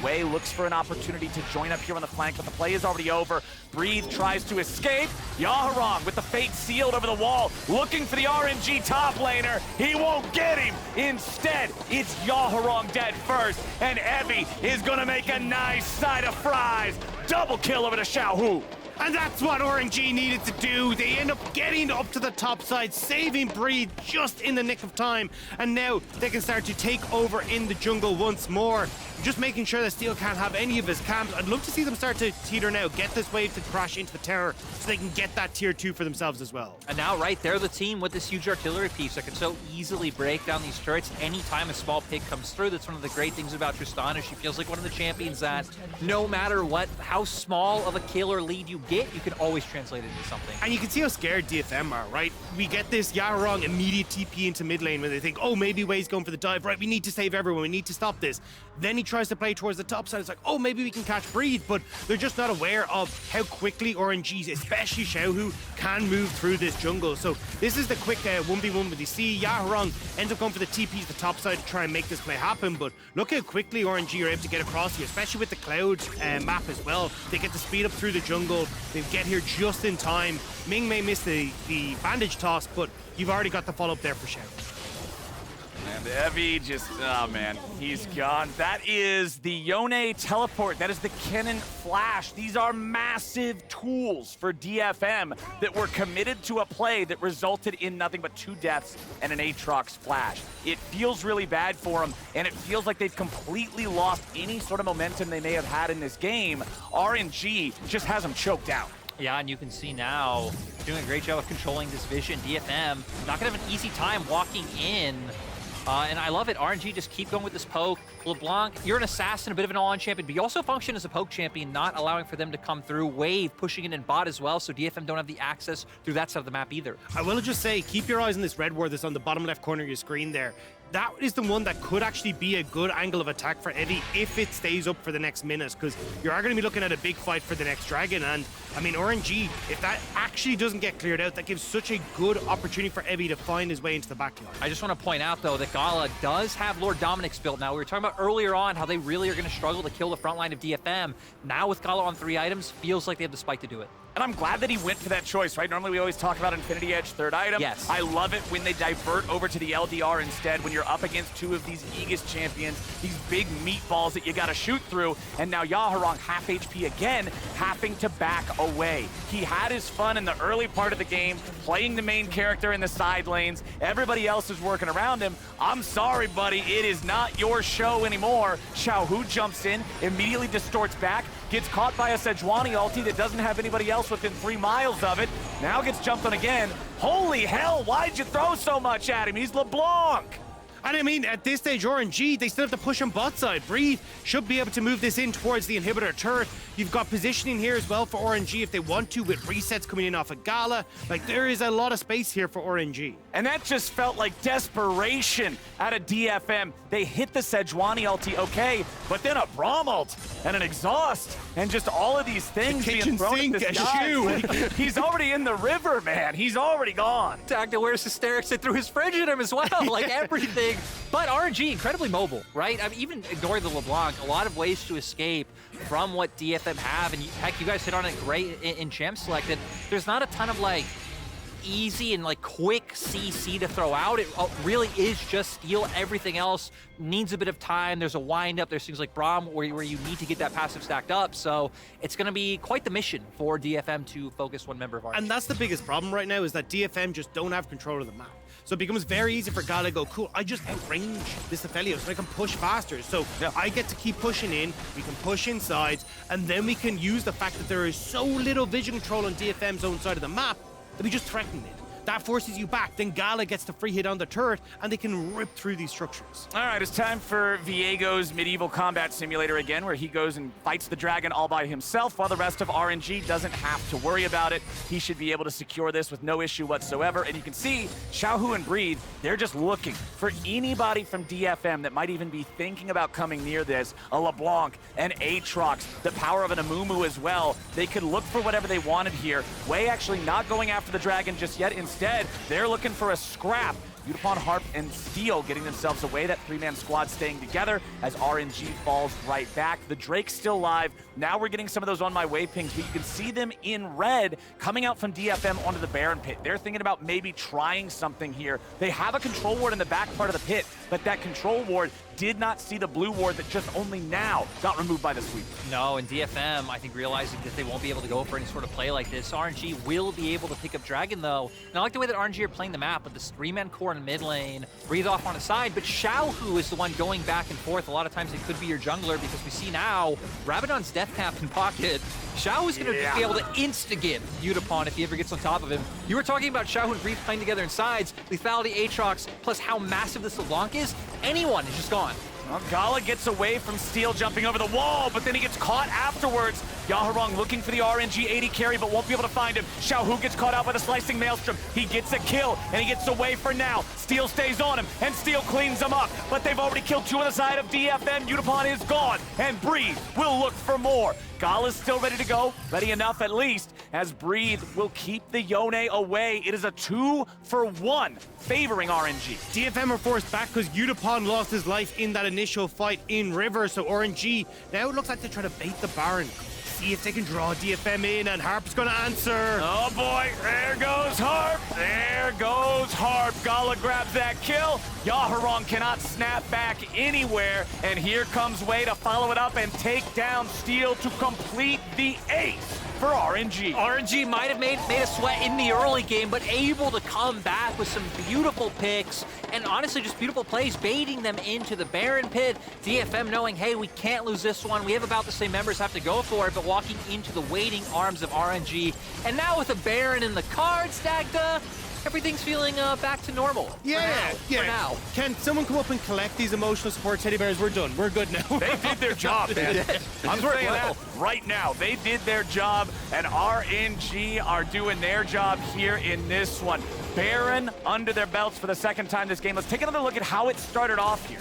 Wei looks for an opportunity to join up here on the flank, but the play is already over. Breathe tries to escape. Yaharong with the fate sealed over the wall, looking for the RNG top laner. He won't get him. Instead, it's Yaharong dead first, and Evie is gonna make a nice side of fries. Double kill over to Xiaohu. And that's what RNG needed to do. They end up getting up to the top side, saving Breathe just in the nick of time. And now they can start to take over in the jungle once more. Just making sure that Steel can't have any of his camps. I'd love to see them start to teeter now, get this wave to crash into the tower so they can get that tier 2 for themselves as well. And now, right, they're the team with this huge artillery piece that can so easily break down these turrets anytime a small pick comes through. That's one of the great things about Tristana. She feels like one of the champions that no matter what, how small of a kill or lead you get, you can always translate it into something. And you can see how scared DFM are, right? We get this Yaharong immediate TP into mid lane when they think, oh, maybe Wei's going for the dive, right? We need to save everyone, we need to stop this. Then he tries to play towards the top side. It's like, oh, maybe we can catch Breathe, but they're just not aware of how quickly RNG, especially Xiaohu, can move through this jungle. So this is the quick 1v1 with you see. Yaharong ends up going for the TP to the top side to try and make this play happen, but look how quickly RNG are able to get across here, especially with the Cloud map as well. They get to speed up through the jungle. They get here just in time. Ming may miss the bandage toss, but you've already got the follow-up there for Xiaohu. And Evie just, oh man, he's gone. That is the Yone teleport. That is the Kennen flash. These are massive tools for DFM that were committed to a play that resulted in nothing but 2 deaths and an Aatrox flash. It feels really bad for them, and it feels like they've completely lost any sort of momentum they may have had in this game. RNG just has them choked out. Yeah, and you can see now, doing a great job of controlling this vision. DFM not gonna have an easy time walking in. And I love it. RNG just keep going with this poke. LeBlanc, you're an assassin, a bit of an all-in champion, but you also function as a poke champion, not allowing for them to come through. Wave pushing in bot as well, so DFM don't have the access through that side of the map either. I will just say, keep your eyes on this red ward that's on the bottom left corner of your screen there. That is the one that could actually be a good angle of attack for Evie if it stays up for the next minute, because you are going to be looking at a big fight for the next dragon. And I mean, RNG, if that actually doesn't get cleared out, that gives such a good opportunity for Evie to find his way into the backline. I just want to point out, though, that GALA does have Lord Dominic's built now. We were talking about earlier on how they really are going to struggle to kill the front line of DFM. Now with GALA on 3 items, feels like they have the spike to do it. And I'm glad that he went for that choice, right? Normally we always talk about Infinity Edge, 3rd item. Yes. I love it when they divert over to the LDR instead, when you're up against 2 of these Aegis champions, these big meatballs that you gotta shoot through. And now Yaharong, half HP again, having to back away. He had his fun in the early part of the game, playing the main character in the side lanes. Everybody else is working around him. I'm sorry, buddy, it is not your show anymore. Xiaohu jumps in, immediately distorts back, gets caught by a Sejuani ulti that doesn't have anybody else within 3 miles of it. Now gets jumped on again. Holy hell, why'd you throw so much at him? He's Leblanc. And I mean, at this stage, RNG, they still have to push on bot side. Breathe should be able to move this in towards the inhibitor turret. You've got positioning here as well for RNG if they want to, with resets coming in off of GALA. Like, there is a lot of space here for RNG. And that just felt like desperation out of DFM. They hit the Sejuani ulti, okay, but then a Braum ult and an exhaust and just all of these things being thrown at this guy. Like, he's already in the river, man. He's already gone. Dagda wears hysterics and threw his fridge at him as well, like everything. But RNG, incredibly mobile, right? I mean, even ignoring the LeBlanc, a lot of ways to escape from what DFM have. And heck, you guys hit on it great in Champ Selected. There's not a ton of like easy and like quick CC to throw out. It really is just steal. Everything else needs a bit of time. There's a wind up. There's things like Braum where you need to get that passive stacked up. So it's going to be quite the mission for DFM to focus one member of RNG. And that's the biggest problem right now, is that DFM just don't have control of the map. So it becomes very easy for GALA to go, cool, I just outrange this Aphelios, so I can push faster. So I get to keep pushing in, we can push inside, and then we can use the fact that there is so little vision control on DFM's own side of the map that we just threaten it. That forces you back, then GALA gets the free hit on the turret, and they can rip through these structures. All right, it's time for Viego's medieval combat simulator again, where he goes and fights the dragon all by himself, while the rest of RNG doesn't have to worry about it. He should be able to secure this with no issue whatsoever. And you can see Xiaohu and Breathe, they're just looking for anybody from DFM that might even be thinking about coming near this. A Leblanc, an Aatrox, the power of an Amumu as well. They could look for whatever they wanted here. Wei actually not going after the dragon just yet. Instead, they're looking for a scrap. Yutapon, Harp, and Steel getting themselves away. That three-man squad staying together as RNG falls right back. The Drake's still live. Now we're getting some of those on my way pings, but you can see them in red coming out from DFM onto the Baron pit. They're thinking about maybe trying something here. They have a control ward in the back part of the pit, but that control ward did not see the blue ward that just only now got removed by the sweep. No, and DFM, I think, realizing that they won't be able to go for any sort of play like this. RNG will be able to pick up Dragon, though. And I like the way that RNG are playing the map with this three-man core in mid lane, Breathe off on a side, but Xiaohu is the one going back and forth. A lot of times it could be your jungler, because we see now Rabadon's death cap in pocket. Xiaohu's going to be able to insta-get Yutapon if he ever gets on top of him. You were talking about Xiaohu and Breathe playing together in sides, lethality, Aatrox, plus how massive this LeBlanc is. Anyone is just gone. Well, GALA gets away from Steel jumping over the wall, but then he gets caught afterwards. Yaharong looking for the RNG 80 carry, but won't be able to find him. Xiaohu gets caught out by the slicing maelstrom. He gets a kill, and he gets away for now. Steel stays on him, and Steel cleans him up. But they've already killed two on the side of DFM. Yutapon is gone, and Breathe will look for more. GALA's still ready to go, ready enough at least, as Breathe will keep the Yone away. It is a 2-for-1 favoring RNG. DFM are forced back because Yutapon lost his life in that initial fight in River, so RNG, now it looks like they're trying to bait the Baron. See if they can draw DFM in, and Harp's gonna answer. Oh boy, there goes Harp. There goes Harp. GALA grabs that kill. Yaharong cannot snap back anywhere, and here comes Wei to follow it up and take down Steel to complete the ace for RNG. RNG might have made a sweat in the early game, but able to come back with some beautiful picks and honestly just beautiful plays, baiting them into the Baron pit. DFM knowing, hey, we can't lose this one. We have about the same members have to go for it, but walking into the waiting arms of RNG. And now with a Baron in the cards, Dagda, everything's feeling back to normal. For now. Can someone come up and collect these emotional support teddy bears? We're done. We're good now. They did their job, man. I'm saying that right now. They did their job, and RNG are doing their job here in this one. Baron under their belts for the second time this game. Let's take another look at how it started off here.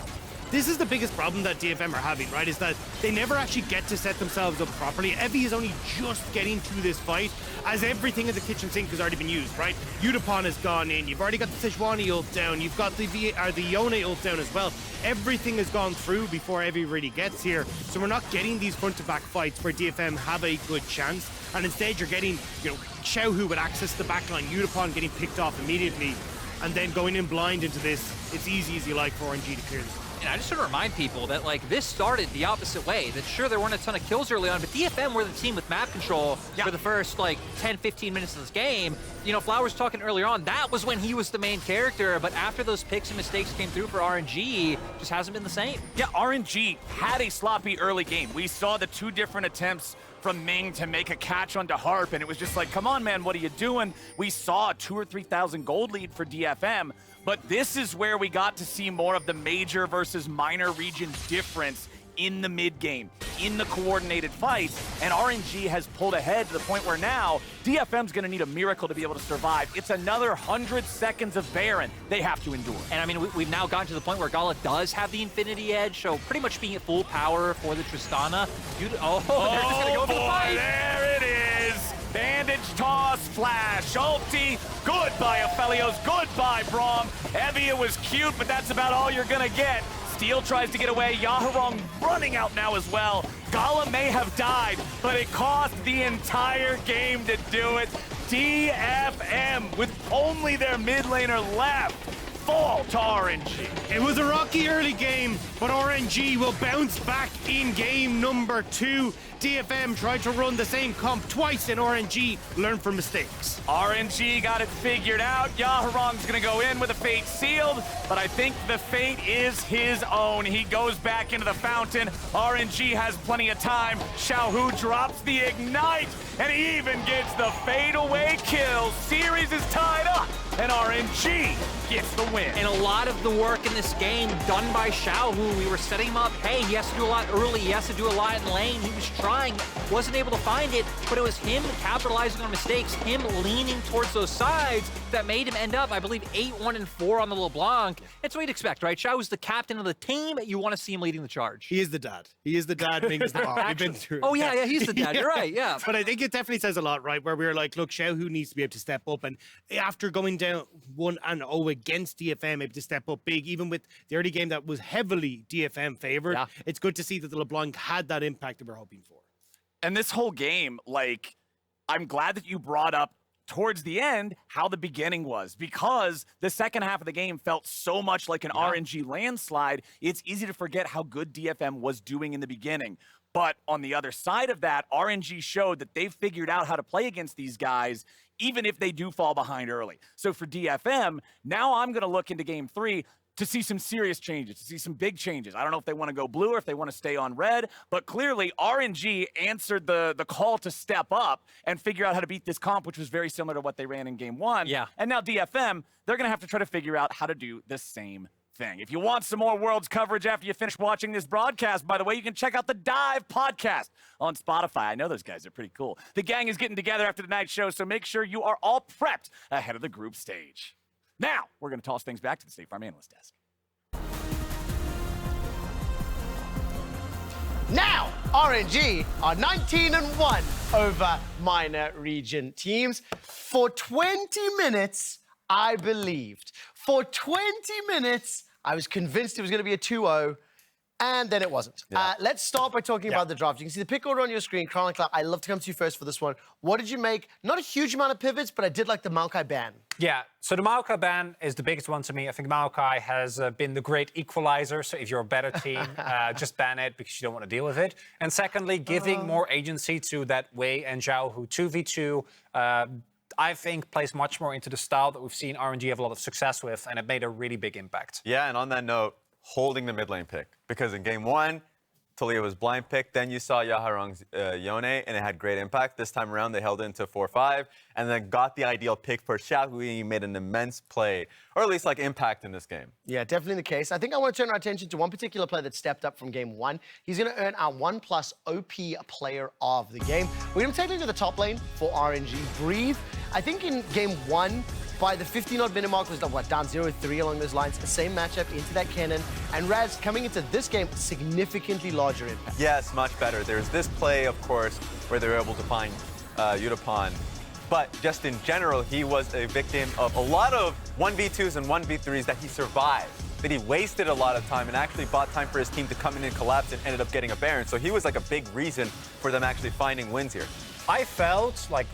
This is the biggest problem that DFM are having, right? Is that they never actually get to set themselves up properly. Evie is only just getting to this fight as everything in the kitchen sink has already been used, right? Yutapon has gone in. You've already got the Sejuani ult down. You've got the Yone ult down as well. Everything has gone through before Evie really gets here. So we're not getting these front-to-back fights where DFM have a good chance. And instead you're getting, Xiaohu with access to the backline, Yutapon getting picked off immediately, and then going in blind into this. It's easy as you like for RNG to clear this. And I just want to remind people that, this started the opposite way. That sure, there weren't a ton of kills early on, but DFM were the team with map control for the first, 10, 15 minutes of this game. Flowers talking earlier on, that was when he was the main character, but after those picks and mistakes came through for RNG, just hasn't been the same. Yeah, RNG had a sloppy early game. We saw the two different attempts from Ming to make a catch onto Harp, and it was just like, come on, man, what are you doing? We saw a 2,000 or 3,000 gold lead for DFM, but this is where we got to see more of the major versus minor region difference in the mid game, in the coordinated fights, and RNG has pulled ahead to the point where now DFM's gonna need a miracle to be able to survive. It's another 100 seconds of Baron they have to endure. And I mean, we've now gotten to the point where GALA does have the Infinity Edge, so pretty much being at full power for the Tristana. They're just gonna go for the fight. There it is. Bandage toss, flash, ulti, goodbye Aphelios, goodbye Braum. Evie, it was cute, but that's about all you're gonna get. Steel tries to get away, Yaharong running out now as well. GALA may have died, but it cost the entire game to do it. DFM, with only their mid laner left, fall to RNG. It was a rocky early game, but RNG will bounce back in game number 2. DFM tried to run the same comp twice in RNG. Learn from mistakes. RNG got it figured out. Yaharong's gonna go in with a fate sealed, but I think the fate is his own. He goes back into the fountain. RNG has plenty of time. Xiaohu drops the ignite, and he even gets the fade away kill. Series is tied up, and RNG gets the win. And a lot of the work in this game done by Xiaohu. We were setting him up. Hey, he has to do a lot early. He has to do a lot in lane. He was trying, wasn't able to find it, but it was him capitalizing on mistakes, him leaning towards those sides that made him end up, I believe, 8-1-4 on the LeBlanc. That's what you'd expect, right? Xiaohu's the captain of the team. You want to see him leading the charge. He is the dad. He is the dad. Ming is the mom. We've been through it. Oh, yeah, he's the dad. You're right, yeah. But I think it definitely says a lot, right? Where we were like, look, Xiaohu needs to be able to step up. And after going down 1-0 against DFM, able to step up big, even with the early game that was heavily DFM favored, it's good to see that the LeBlanc had that impact that we're hoping for. And this whole game, like, I'm glad that you brought up towards the end how the beginning was, because the second half of the game felt so much like an RNG landslide. It's easy to forget how good DFM was doing in the beginning. But on the other side of that, RNG showed that they've figured out how to play against these guys, even if they do fall behind early. So for DFM, now I'm going to look into game 3 to see some serious changes, to see some big changes. I don't know if they want to go blue or if they want to stay on red, but clearly RNG answered the call to step up and figure out how to beat this comp, which was very similar to what they ran in game 1. Yeah. And now DFM, they're going to have to try to figure out how to do the same thing. If you want some more Worlds coverage after you finish watching this broadcast, by the way, you can check out the Dive podcast on Spotify. I know those guys are pretty cool. The gang is getting together after tonight's show, so make sure you are all prepped ahead of the group stage. Now, we're going to toss things back to the State Farm Analyst Desk. Now, RNG are 19-1 over minor region teams. For 20 minutes, I believed. For 20 minutes, I was convinced it was going to be a 2-0. And then it wasn't. Let's start by talking about the draft. You can see the pick order on your screen. Chronicle, I'd love to come to you first for this one. What did you make? Not a huge amount of pivots, but I did like the Maokai ban. Yeah, so the Maokai ban is the biggest one to me. I think Maokai has been the great equalizer. So if you're a better team, just ban it because you don't want to deal with it. And secondly, giving more agency to that Wei and Zhao, who 2v2, I think plays much more into the style that we've seen RNG have a lot of success with, and it made a really big impact. Yeah, and on that note, holding the mid lane pick, because in game 1, Talia was blind picked, then you saw Yaharong's Yone, and it had great impact. This time around, they held into 4-5, and then got the ideal pick for Xiaohu. He made an immense play, or at least like impact in this game. Yeah, definitely the case. I think I want to turn our attention to one particular player that stepped up from game 1. He's going to earn our 1+ OP player of the game. We're going to take it to the top lane for RNG. Breathe. I think in game 1, by the 15-odd minute mark was down 0-3 along those lines. The same matchup into that Kennen. And Raz, coming into this game, significantly larger impact. Yes, much better. There's this play, of course, where they were able to find Yutapon. But just in general, he was a victim of a lot of 1v2s and 1v3s that he survived. That he wasted a lot of time and actually bought time for his team to come in and collapse and ended up getting a Baron. So he was like a big reason for them actually finding wins here. I felt like,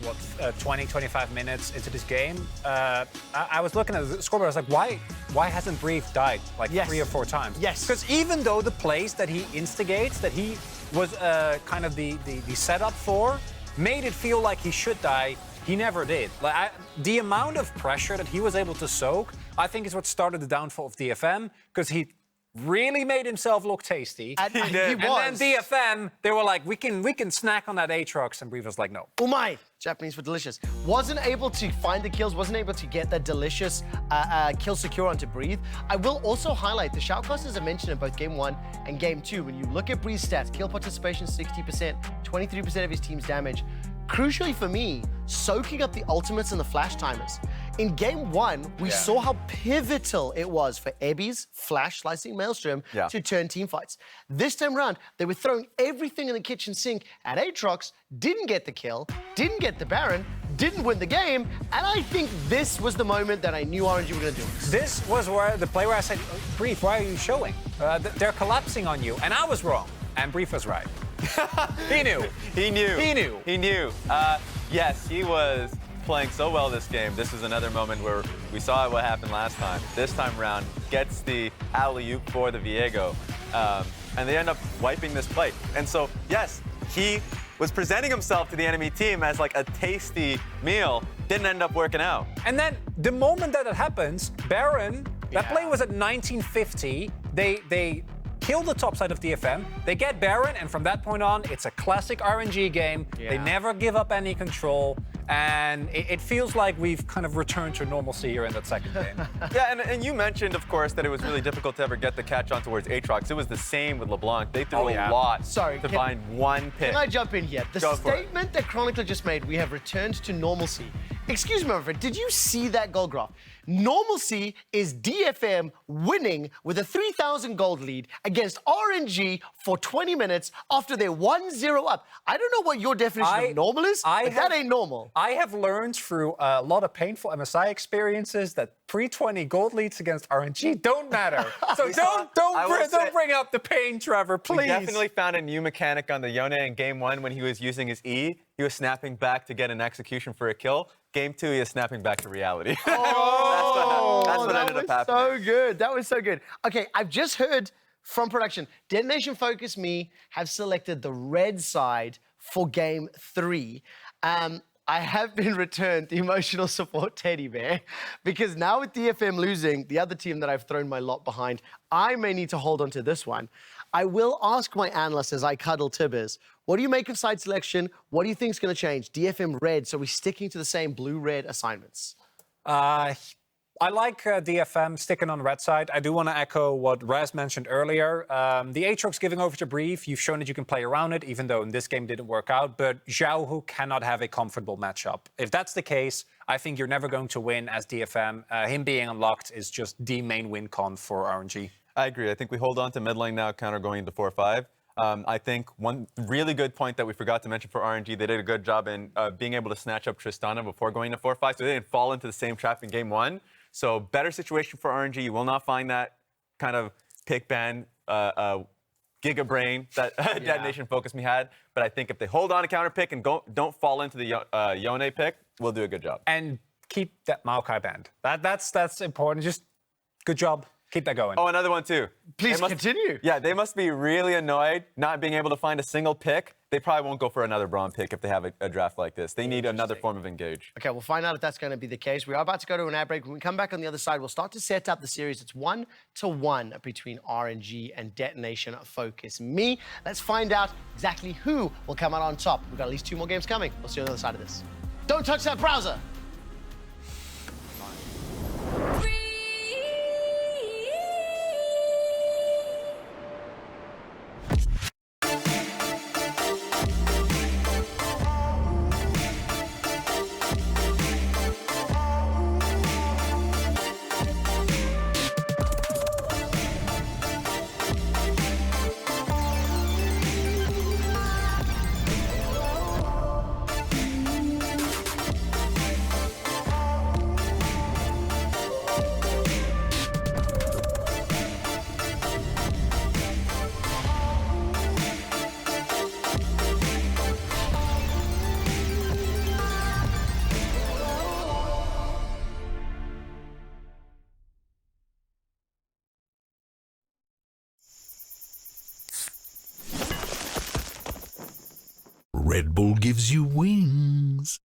20, 25 minutes into this game, I was looking at the scoreboard, I was like, why hasn't Breathe died like 3 or 4 times? Yes. Because even though the plays that he instigates, that he was kind of the setup for, made it feel like he should die, he never did. Like the amount of pressure that he was able to soak, I think is what started the downfall of DFM, because he really made himself look tasty. He was. And then DFM, they were like, we can snack on that Aatrox, and Breathe was like, no. Umai, Japanese for delicious. Wasn't able to find the kills, wasn't able to get that delicious kill secure onto Breathe. I will also highlight the shout cost, as I mentioned in both game 1 and game 2. When you look at Breathe's stats, kill participation 60%, 23% of his team's damage. Crucially for me, soaking up the ultimates and the flash timers. In game 1, we saw how pivotal it was for Ebby's flash slicing Maelstrom to turn team fights. This time around, they were throwing everything in the kitchen sink at Aatrox, didn't get the kill, didn't get the Baron, didn't win the game, and I think this was the moment that I knew RNG were going to do it. This was where the play where I said, Breathe, why are you showing? They're collapsing on you, and I was wrong, and Breathe was right. He knew. He knew. He knew. He knew. Yes, he was playing so well this game. This is another moment where we saw what happened last time. This time around, gets the alley-oop for the Viego. And they end up wiping this play. And so, yes, he was presenting himself to the enemy team as like a tasty meal, didn't end up working out. And then the moment that it happens, Baron, that play was at 1950. They kill the top side of DFM. They get Baron, and from that point on, it's a classic RNG game. They never give up any control. And it feels like we've kind of returned to normalcy here in that second game. Yeah, and you mentioned, of course, that it was really difficult to ever get the catch on towards Aatrox. It was the same with Leblanc. They threw a lot to find one pick. Can I jump in here? The statement that Chronicler just made, we have returned to normalcy. Excuse me, my friend, did you see that goal graph? Normalcy is DFM winning with a 3,000 gold lead against RNG for 20 minutes after they're 1-0 up. I don't know what your definition of normal is, but that ain't normal. I have learned through a lot of painful MSI experiences that pre-20 gold leads against RNG don't matter. So don't bring up the pain, Trevor, please. We definitely found a new mechanic on the Yone in Game 1 when he was using his E. He was snapping back to get an execution for a kill. Game 2, he is snapping back to reality. That's what ended up happening. So good. That was so good. Okay, I've just heard from production, Detonation FocusMe have selected the red side for Game 3. I have been returned the emotional support teddy bear because now with DFM losing, the other team that I've thrown my lot behind, I may need to hold on to this one. I will ask my analyst as I cuddle Tibbers, what do you make of side selection? What do you think is going to change? DFM red, so we're sticking to the same blue-red assignments. I like DFM sticking on the red side. I do want to echo what Raz mentioned earlier. The Aatrox giving over to Brief, you've shown that you can play around it, even though in this game didn't work out. But Xiaohu cannot have a comfortable matchup. If that's the case, I think you're never going to win as DFM. Him being unlocked is just the main win con for RNG. I agree. I think we hold on to mid lane now, counter going into 4-5. I think one really good point that we forgot to mention for RNG, they did a good job in being able to snatch up Tristana before going to 4-5, so they didn't fall into the same trap in Game 1. So better situation for RNG. You will not find that kind of pick ban, giga brain that Detonation FocusMe had. But I think if they hold on to counter pick and don't fall into the Yone pick, we'll do a good job. And keep that Maokai band. That's important. Just good job. Keep that going. Oh, another one too. Please continue. Yeah, they must be really annoyed not being able to find a single pick. They probably won't go for another Braum pick if they have a draft like this. They need another form of engage. Okay, we'll find out if that's going to be the case. We are about to go to an ad break. When we come back on the other side, we'll start to set up the series. It's 1-1 between RNG and Detonation FocusMe. Let's find out exactly who will come out on top. We've got at least 2 more games coming. We'll see you on the other side of this. Don't touch that browser. Red Bull gives you wings.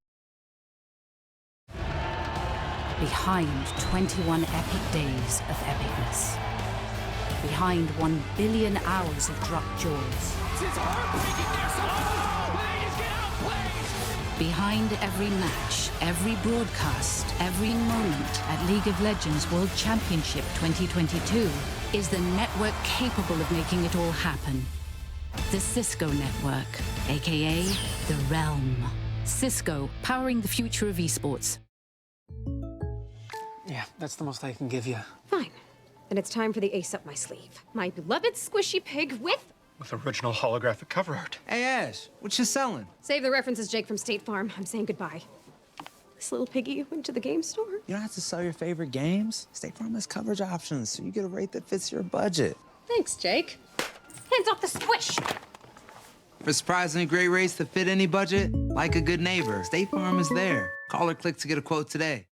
Behind 21 epic days of epicness. Behind 1 billion hours of drop jaws. Behind every match, every broadcast, every moment at League of Legends World Championship 2022 is the network capable of making it all happen. The Cisco Network, aka The Realm. Cisco, powering the future of esports. Yeah, that's the most I can give you. Fine. Then it's time for the ace up my sleeve. My beloved squishy pig with original holographic cover art. Hey, Ash, what you selling? Save the references, Jake from State Farm. I'm saying goodbye. This little piggy went to the game store. You don't have to sell your favorite games. State Farm has coverage options, so you get a rate that fits your budget. Thanks, Jake. Hands off the squish! For surprisingly great rates that fit any budget, like a good neighbor, State Farm is there. Call or click to get a quote today.